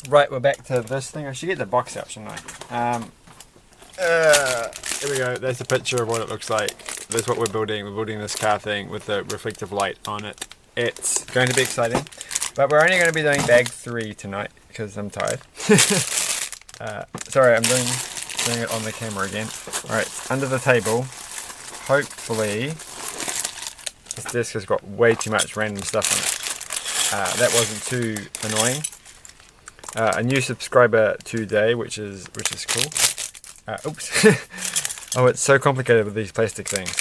Right, we're back to this thing. I should get the box out, shouldn't I? Here we go. There's a picture of what it looks like. That's what we're building. We're building this car thing with the reflective light on it. It's going to be exciting. But we're only going to be doing bag 3 tonight because I'm tired. Sorry, I'm doing it on the camera again. Alright, under the table. Hopefully, this desk has got way too much random stuff on it. That wasn't too annoying. A new subscriber today, which is cool. Oops. Oh, it's so complicated with these plastic things.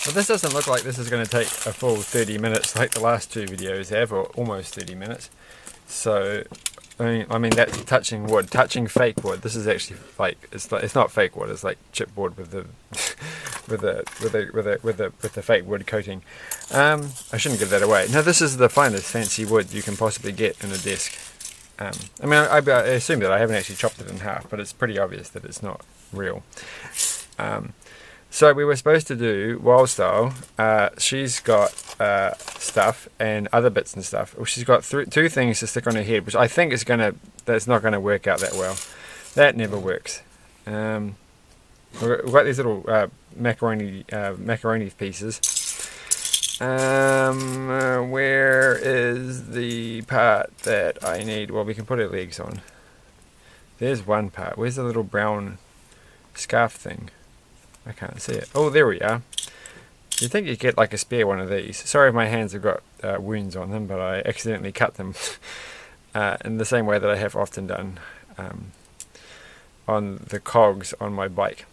But this doesn't look like this is going to take a full 30 minutes like the last 2 videos have, or almost 30 minutes. So, I mean that's touching wood, touching fake wood. This is actually like it's not fake wood. It's like chipboard with the with the fake wood coating. I shouldn't give that away. No, this is the finest fancy wood you can possibly get in a desk. I mean, I assume that I haven't actually chopped it in half, but it's pretty obvious that it's not real. So we were supposed to do Wild Style. She's got stuff and other bits and stuff. Well, she's got 2 things to stick on her head, which I think that's not gonna work out that well. That never works. We've got these little macaroni pieces. Where is the part that I need? Well, we can put her legs on. There's one part. Where's the little brown scarf thing? I can't see it. Oh, there we are. You'd think you'd get like a spare one of these. Sorry if my hands have got wounds on them, but I accidentally cut them in the same way that I have often done on the cogs on my bike,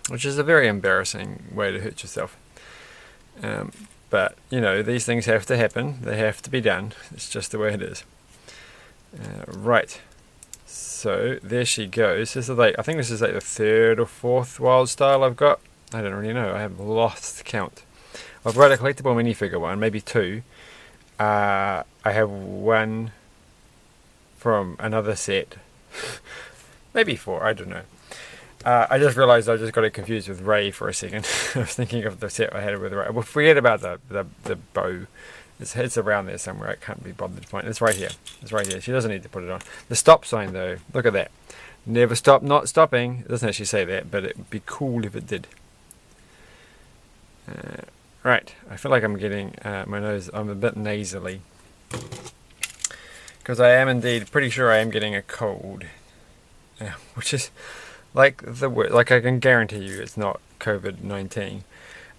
which is a very embarrassing way to hurt yourself. But, you know, these things have to happen. They have to be done. It's just the way it is. Right. So, there she goes. This is like, I think this is like the 3rd or 4th Wild Style I've got. I don't really know. I have lost count. I've got a collectible minifigure one, maybe 2. I have 1 from another set. Maybe 4, I don't know. I just realised I just got it confused with Ray for a second. I was thinking of the set I had with Ray. Well, forget about the bow. It's around there somewhere. I can't be bothered to find it. It's right here. It's right here. She doesn't need to put it on. The stop sign though, look at that. Never stop, not stopping. It doesn't actually say that, but it'd be cool if it did. Right. I feel like I'm getting my nose. I'm a bit nasally because I am indeed pretty sure I am getting a cold, which is. Like I can guarantee you it's not COVID-19,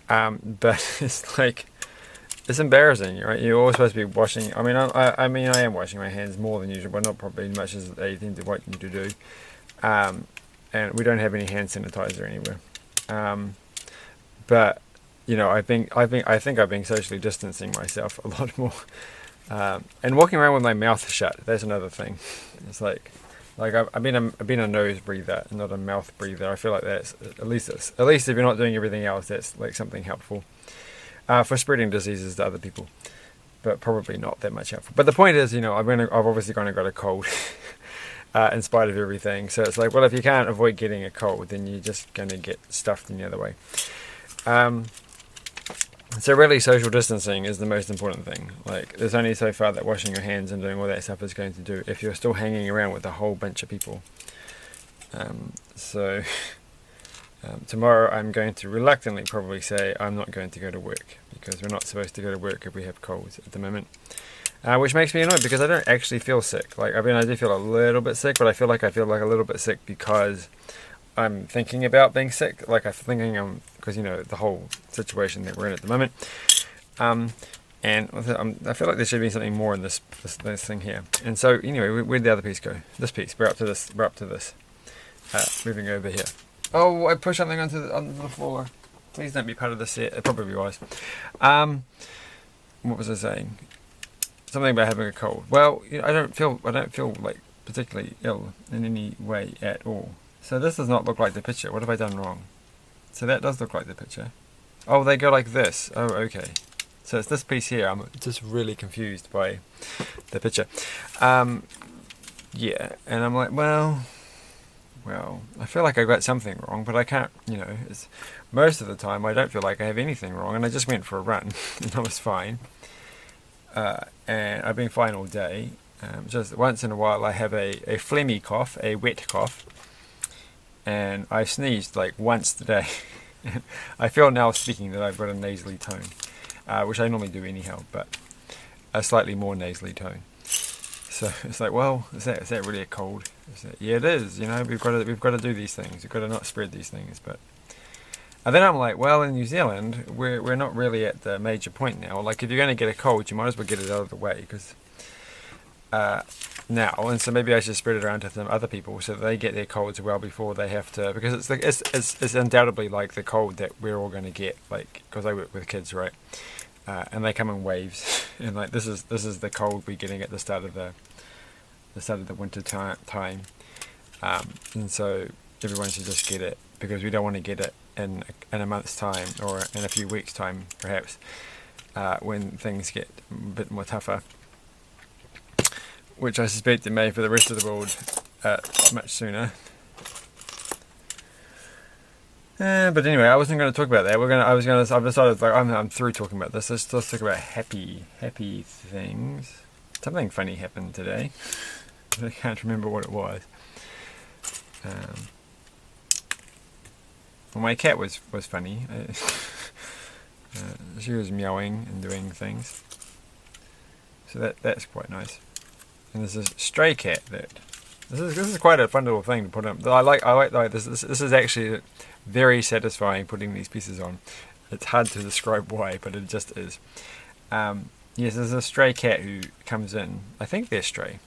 but it's like it's embarrassing, right? You're always supposed to be washing. I mean, I am washing my hands more than usual, but not probably as much as they think they want you to do. And we don't have any hand sanitizer anywhere. But you know, I think I've been socially distancing myself a lot more, and walking around with my mouth shut. That's another thing. It's like I've been a nose breather, not a mouth breather. I feel like that's at least if you're not doing everything else, that's like something helpful for spreading diseases to other people, but probably not that much helpful. But the point is, you know, I've obviously got a cold in spite of everything. So it's like, well, if you can't avoid getting a cold, then you're just going to get stuffed in the other way. So really, social distancing is the most important thing. Like, there's only so far that washing your hands and doing all that stuff is going to do if you're still hanging around with a whole bunch of people. Tomorrow I'm going to reluctantly probably say I'm not going to go to work, because we're not supposed to go to work if we have colds at the moment. Which makes me annoyed because I don't actually feel sick. Like, I mean, I do feel a little bit sick, but I feel like a little bit sick because I'm thinking about being sick. Like, I'm thinking because, you know, the whole situation that we're in at the moment. And I feel like there should be something more in this thing here. And so, anyway, where'd the other piece go? This piece. We're up to this. Moving over here. Oh, I pushed something onto the floor. Please don't be part of the set. It probably was. What was I saying? Something about having a cold. Well, you know, I don't feel like particularly ill in any way at all. So this does not look like the picture. What have I done wrong? So that does look like the picture. Oh, they go like this. Oh, okay. So it's this piece here. I'm just really confused by the picture. Yeah, and I'm like, well, I feel like I got something wrong, but I can't, you know, most of the time I don't feel like I have anything wrong, and I just went for a run, and I was fine. And and I've been fine all day. Just once in a while I have a phlegmy cough, a wet cough, and I sneezed like once today. I feel now speaking that I've got a nasally tone, which I normally do anyhow, but a slightly more nasally tone. So it's like, well, is that really a cold? Yeah, it is. You know, we've got to do these things. We've got to not spread these things. But and then I'm like, well, in New Zealand, we're not really at the major point now. Like, if you're going to get a cold, you might as well get it out of the way, because now, and so maybe I should spread it around to some other people so that they get their colds well before they have to, because it's undoubtedly like the cold that we're all going to get, like, because I work with kids, right? And they come in waves, and like this is the cold we're getting at the start of the winter time, and so everyone should just get it, because we don't want to get it in a month's time or in a few weeks' time, perhaps, when things get a bit more tougher, which I suspect it may for the rest of the world much sooner. But anyway, I wasn't going to talk about that. I've decided, like, I'm through talking about this. Let's talk about happy things. Something funny happened today. I can't remember what it was. Well, my cat was funny. She was meowing and doing things. So that's quite nice. And there's this stray cat that this is quite a fun little thing to put on. I like this. This is actually very satisfying putting these pieces on. It's hard to describe why, but it just is. Yes, there's a stray cat who comes in. I think they're stray.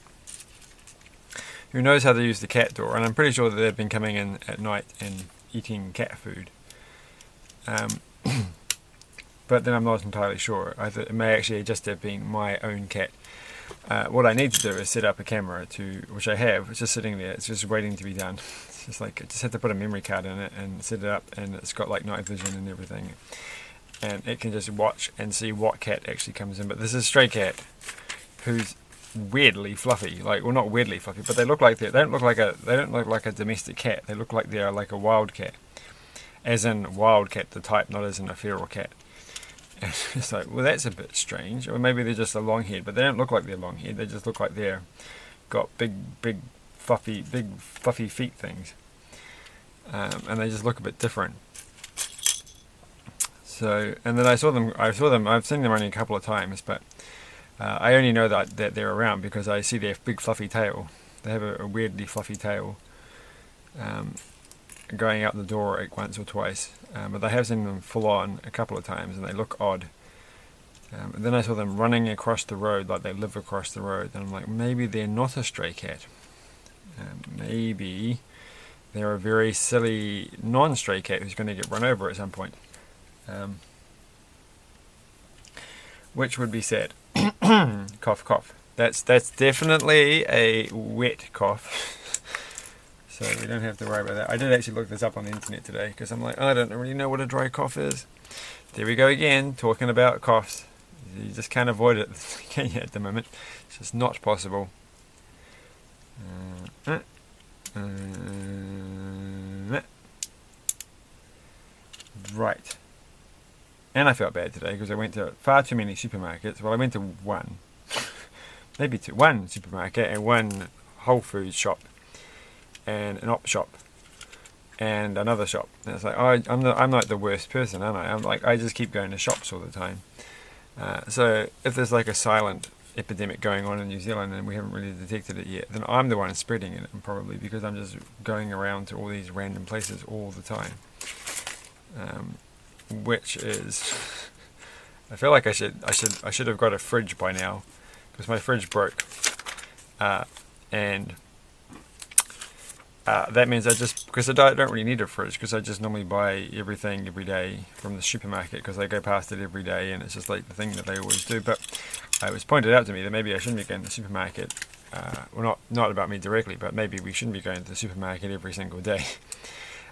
Who knows how to use the cat door? And I'm pretty sure that they've been coming in at night and eating cat food. But then I'm not entirely sure. It may actually just have been my own cat. What I need to do is set up a camera, which I have. It's just sitting there. It's just waiting to be done. It's just like I just have to put a memory card in it and set it up, and it's got like night vision and everything, and it can just watch and see what cat actually comes in. But this is a stray cat who's weirdly fluffy. Like, well, not weirdly fluffy, but they don't look like a domestic cat. They look like they're like a wild cat, as in wild cat the type, not as in a feral cat. And it's like, well, that's a bit strange. Or maybe they're just a long head, but they don't look like they're long head. They just look like they're got big fluffy feet things, and they just look a bit different. So, and then I saw them. I've seen them only a couple of times, but I only know that they're around because I see their big fluffy tail. They have a weirdly fluffy tail, going out the door like once or twice, but I have seen them full on a couple of times, and they look odd. And then I saw them running across the road like they live across the road, and I'm like, maybe they're not a stray cat. Maybe they're a very silly non-stray cat who's going to get run over at some point, which would be sad. Cough, cough. That's definitely a wet cough. So we don't have to worry about that. I did actually look this up on the internet today because I'm like, I don't really know what a dry cough is. There we go again, talking about coughs. You just can't avoid it, can you, at the moment? It's just not possible. Right. And I felt bad today because I went to far too many supermarkets. Well, I went to one supermarket and one Whole Foods shop and an op shop and another shop. And it's like, I'm like the worst person, aren't I? I'm like, I just keep going to shops all the time. So if there's like a silent epidemic going on in New Zealand and we haven't really detected it yet, then I'm the one spreading it, and probably because I'm just going around to all these random places all the time, which is, I feel like I should have got a fridge by now, because my fridge broke, and that means because I don't really need a fridge, because I just normally buy everything every day from the supermarket, because I go past it every day and it's just like the thing that they always do. But it was pointed out to me that maybe I shouldn't be going to the supermarket, well, not about me directly, but maybe we shouldn't be going to the supermarket every single day.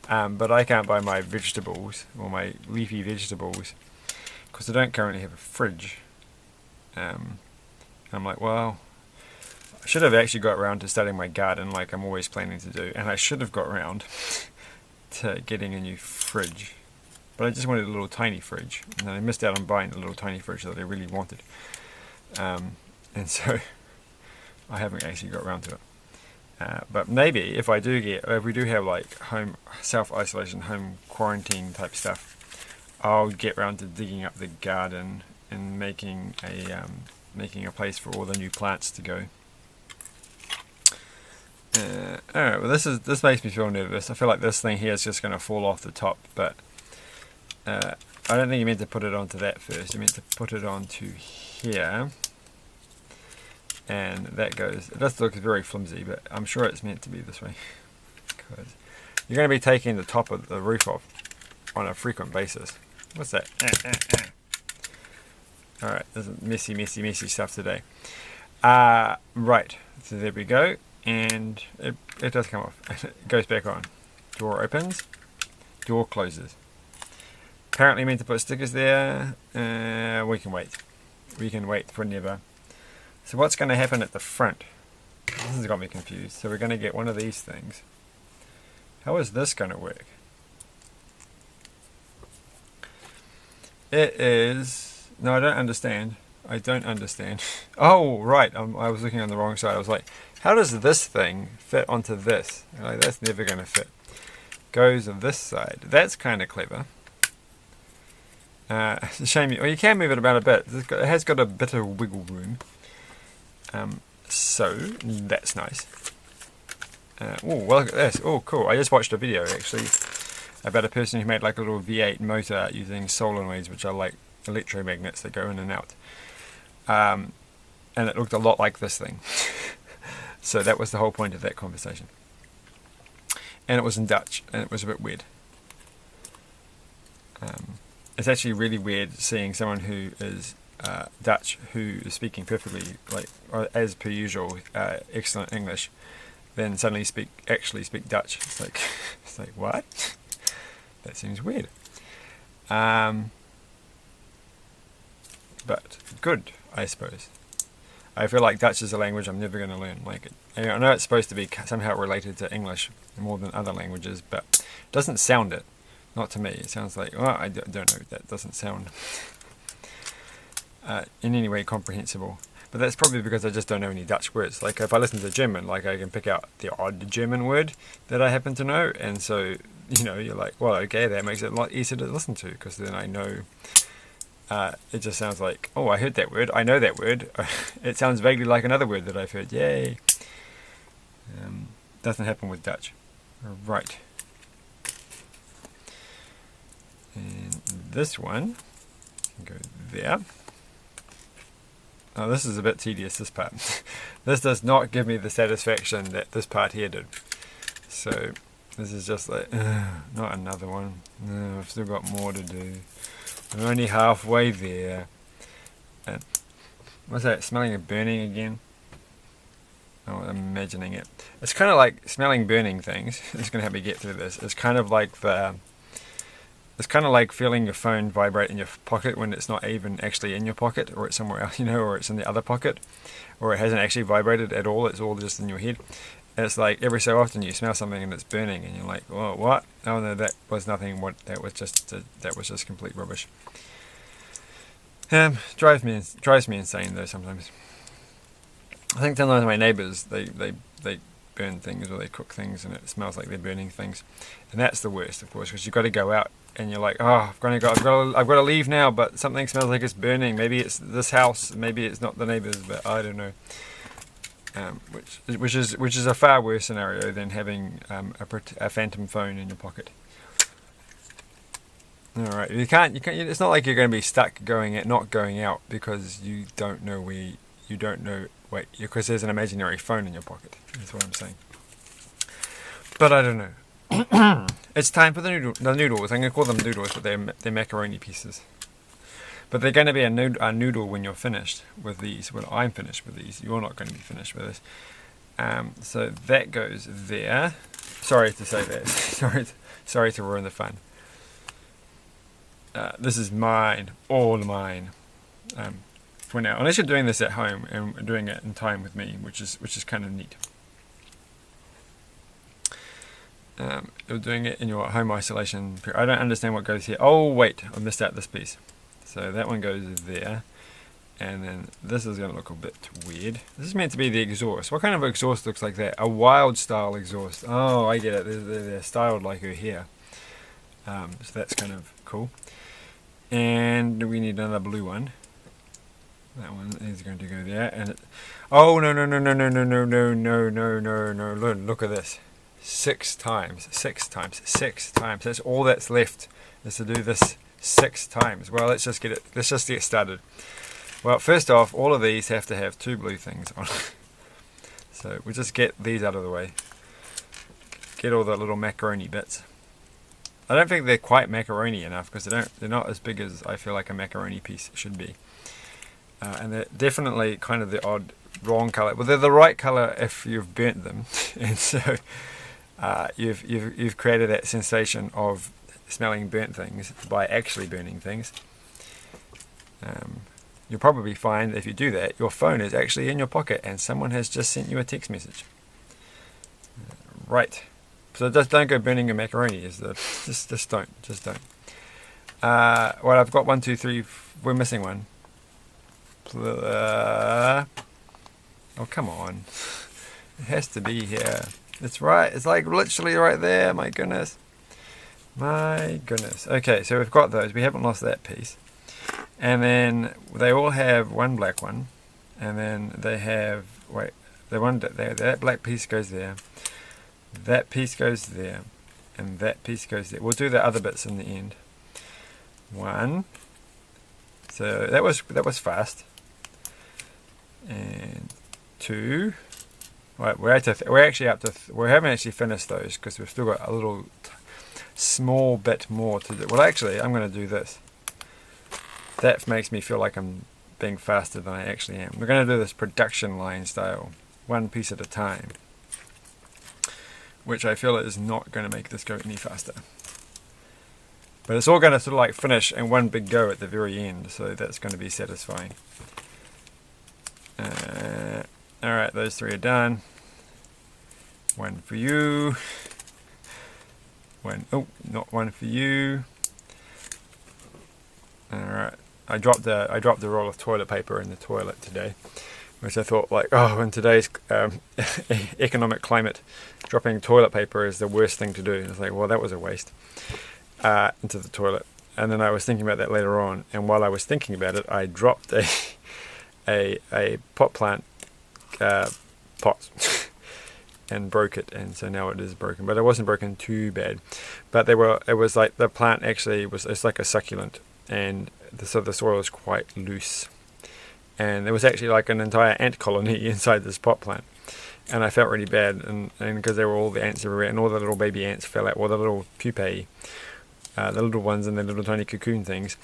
But I can't buy my vegetables, or my leafy vegetables, because I don't currently have a fridge. I'm like, well, I should have actually got around to starting my garden like I'm always planning to do, and I should have got around to getting a new fridge, but I just wanted a little tiny fridge, and I missed out on buying the little tiny fridge that I really wanted. and so I haven't actually got around to it. But maybe if we do have like home self-isolation, home quarantine type stuff, I'll get around to digging up the garden and making a place for all the new plants to go. Alright, well this makes me feel nervous. I feel like this thing here is just going to fall off the top, but I don't think you meant to put it onto that first. You meant to put it onto here, and that goes. It does look very flimsy, but I'm sure it's meant to be this way, because you're going to be taking the top of the roof off on a frequent basis. What's that? Alright, this is messy stuff today. Right, so there we go. And it does come off. It goes back on. Door opens. Door closes. Apparently meant to put stickers there. We can wait. We can wait for never. So what's going to happen at the front? This has got me confused. So we're going to get one of these things. How is this going to work? It is... No, I don't understand. I don't understand. Oh, right. I was looking on the wrong side. I was like, how does this thing fit onto this? Like, that's never going to fit. Goes on this side. That's kind of clever. It's a shame. Well, you can move it about a bit. It has got a bit of wiggle room. So, that's nice. Oh, well, look at this. Oh, cool. I just watched a video, actually, about a person who made like a little V8 motor using solenoids, which are like electromagnets that go in and out. And it looked a lot like this thing. So that was the whole point of that conversation. And it was in Dutch, and it was a bit weird. It's actually really weird seeing someone who is Dutch, who is speaking perfectly, like as per usual, excellent English, then suddenly actually speak Dutch. It's like what? That seems weird. But good, I suppose. I feel like Dutch is a language I'm never going to learn. Like, I know it's supposed to be somehow related to English more than other languages, but it doesn't sound it. Not to me. It sounds like, well, I don't know. That doesn't sound in any way comprehensible. But that's probably because I just don't know any Dutch words. Like, if I listen to German, like, I can pick out the odd German word that I happen to know, and so, you know, you're like, well, okay, that makes it a lot easier to listen to, because then I know. It just sounds like, oh, I heard that word, I know that word. It sounds vaguely like another word that I've heard. Yay! Doesn't happen with Dutch. Right. And this one can go there. Oh, this is a bit tedious, this part. This does not give me the satisfaction that this part here did. So, this is just like, not another one. No, I've still got more to do. I'm only halfway there. And what's that? Smelling of burning again? Oh, I'm imagining it. It's kind of like smelling burning things. It's going to help me get through this. It's kind of like it's kind of like feeling your phone vibrate in your pocket when it's not even actually in your pocket, or it's somewhere else, you know, or it's in the other pocket, or it hasn't actually vibrated at all. It's all just in your head. And it's like every so often you smell something and it's burning, and you're like, "Oh, what? Oh no, that was nothing. That was just complete rubbish." Drives me insane though sometimes. I think sometimes my neighbours they burn things or they cook things and it smells like they're burning things, and that's the worst, of course, because you've got to go out and you're like, oh, I've got to leave now, but something smells like it's burning. Maybe it's this house, maybe it's not the neighbours, but I don't know. Which is a far worse scenario than having a phantom phone in your pocket. All right, you can't. It's not like you're going to be stuck not going out because you don't know because there's an imaginary phone in your pocket. That's what I'm saying. But I don't know. It's time for the noodles. I'm going to call them noodles, but they're macaroni pieces. But they're going to be a noodle when you're finished with these. When I'm finished with these, you're not going to be finished with this. So that goes there. Sorry to say that. Sorry to ruin the fun. This is mine, all mine. For now, unless you're doing this at home and doing it in time with me, which is kind of neat. You're doing it in your home isolation period. I don't understand what goes here. Oh wait, I missed out this piece. So that one goes there, And then this is going to look a bit weird. This is meant to be the exhaust. What kind of exhaust looks like that? A wild style exhaust. Oh, I get it. They're styled like her hair. So that's kind of cool. And we need another blue one. That one is going to go there. And oh, no. Look at this. 6 times. That's all that's left, is to do this 6 times. Well, let's just get started. Well, first off, all of these have to have 2 blue things on. So we'll just get these out of the way. Get all the little macaroni bits. I don't think they're quite macaroni enough, because they're not as big as I feel like a macaroni piece should be. And they're definitely kind of the odd wrong color. Well, they're the right color if you've burnt them, and so you've created that sensation of smelling burnt things by actually burning things. You'll probably find that if you do that, your phone is actually in your pocket and someone has just sent you a text message. Right. So just don't go burning your macaroni. Just don't. Well, I've got 1, 2, 3. We're missing one. Oh, come on. It has to be here. It's right. It's like literally right there. My goodness. Okay, so we've got those. We haven't lost that piece. And then they all have one black one. And then they have, that black piece goes there. That piece goes there. And that piece goes there. We'll do the other bits in the end. 1. So that was fast. And 2. Right, we haven't actually finished those, because we've still got a little small bit more to do. Well, actually, I'm going to do this. That makes me feel like I'm being faster than I actually am. We're going to do this production line style, 1 piece at a time, which I feel is not going to make this go any faster. But it's all going to sort of like finish in one big go at the very end, so that's going to be satisfying. Alright, those 3 are done. 1 for you. Not 1 for you. Alright, I dropped the roll of toilet paper in the toilet today, which I thought, like, oh, in today's economic climate, dropping toilet paper is the worst thing to do. And I was like, well, that was a waste. Into the toilet. And then I was thinking about that later on, and while I was thinking about it, I dropped a pot plant pot and broke it, and so now it is broken, but it wasn't broken too bad. But it was like the plant actually it's like a succulent, and so the soil is quite loose, and there was actually like an entire ant colony inside this pot plant, and I felt really bad, and because there were all the ants everywhere, and all the little baby ants fell out, all the little pupae, the little ones in the little tiny cocoon things,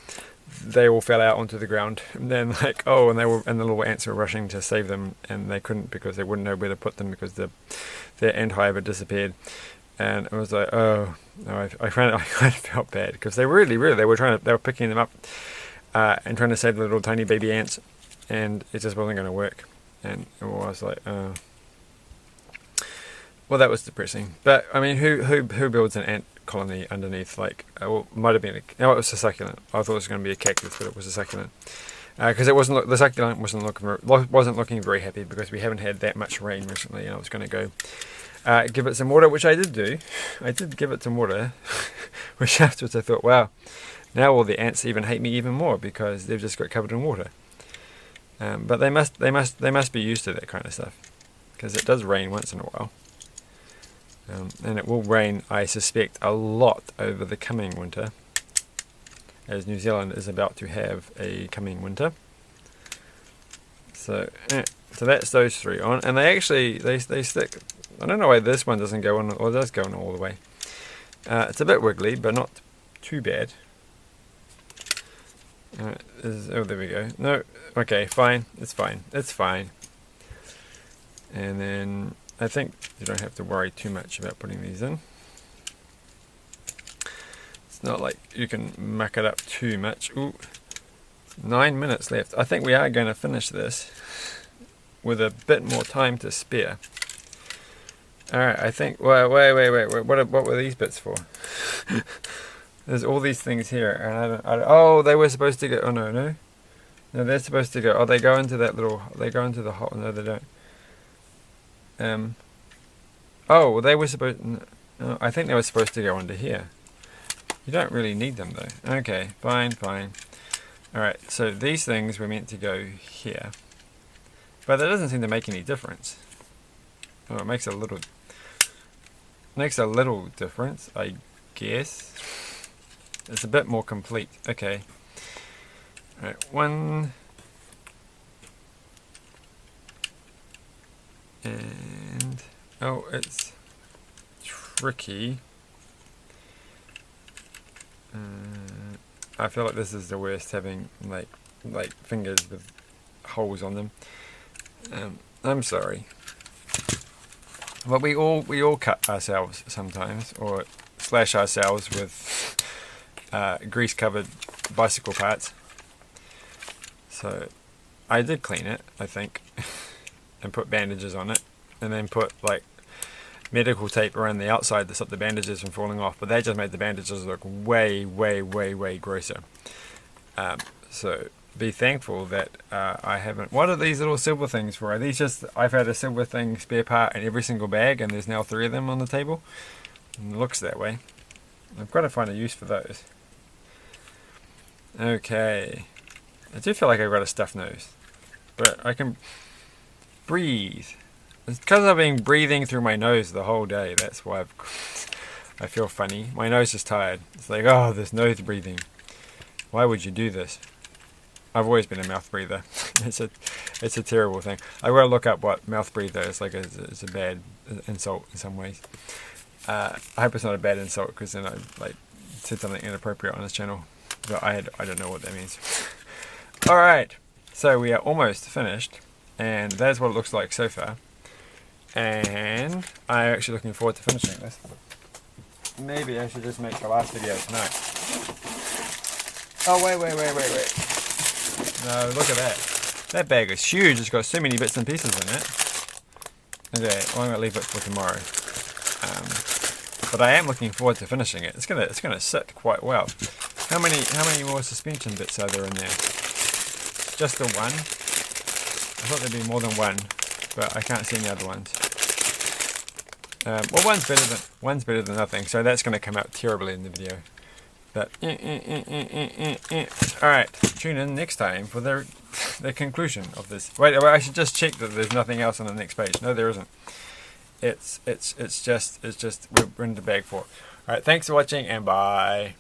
they all fell out onto the ground, and then and the little ants were rushing to save them, and they couldn't, because they wouldn't know where to put them, because their ant hive had disappeared. And it was like, oh no, I kind of felt bad, because they were picking them up and trying to save the little tiny baby ants, and it just wasn't going to work. And I was like, oh, well, that was depressing. But I mean, who builds an ant colony underneath? Like, might have been it was a succulent. I thought it was going to be a cactus, but it was a succulent, because the succulent wasn't looking very happy, because we haven't had that much rain recently, and I was going to go give it some water, which I did do. I did give it some water, which afterwards I thought, wow, now all the ants even hate me even more, because they've just got covered in water. But they must be used to that kind of stuff, because it does rain once in a while. And it will rain, I suspect, a lot over the coming winter, as New Zealand is about to have a coming winter. So that's those 3 on, and they stick. I don't know why this one doesn't go on, or does go on all the way. It's a bit wiggly, but not too bad. Oh, there we go. No, okay, fine. It's fine. And then I think you don't have to worry too much about putting these in. It's not like you can muck it up too much. Ooh, 9 minutes left. I think we are going to finish this with a bit more time to spare. Alright, I think... Wait. What were these bits for? There's all these things here, and oh, they were supposed to go... Oh, no. No, they're supposed to go. Oh, they go into that little. They go into the hole. No, they don't. Oh, well, they were supposed. No, I think they were supposed to go under here. You don't really need them though. Okay, fine, fine. All right. So these things were meant to go here, but that doesn't seem to make any difference. Oh, it makes a little. Makes a little difference, I guess. It's a bit more complete. Okay. All right, one. And oh, it's tricky. I feel like this is the worst, having like fingers with holes on them. I'm sorry, but we all cut ourselves sometimes, or slash ourselves with grease-covered bicycle parts. So I did clean it, I think, and put bandages on it, and then put like medical tape around the outside to stop the bandages from falling off, but that just made the bandages look way grosser. So be thankful that I haven't. What are these little silver things for? Are these just, I've had a silver thing spare part in every single bag, and there's now 3 of them on the table? And it looks that way. I've got to find a use for those. Okay, I do feel like I've got a stuffed nose, but I can breathe. It's because I've been breathing through my nose the whole day. That's why I feel funny. My nose is tired. It's like, oh, this nose breathing. Why would you do this? I've always been a mouth breather. It's a terrible thing. I've got to look up what mouth breather is. Like, it's a bad insult in some ways. I hope it's not a bad insult, because then I like said something inappropriate on this channel. But I don't know what that means. All right, so we are almost finished, and that's what it looks like so far. And I'm actually looking forward to finishing this. Maybe I should just make the last video tonight. Oh, wait. No, look at that. That bag is huge. It's got so many bits and pieces in it. Okay, well, I'm going to leave it for tomorrow. But I am looking forward to finishing it. It's gonna sit quite well. How many more suspension bits are there in there? Just the one? I thought there'd be more than one, but I can't see any other ones. Well, one's better than nothing, so that's going to come out terribly in the video. But all right, tune in next time for the conclusion of this. Wait, I should just check that there's nothing else on the next page. No, there isn't. It's just we're in the bag for. All right, thanks for watching, and bye.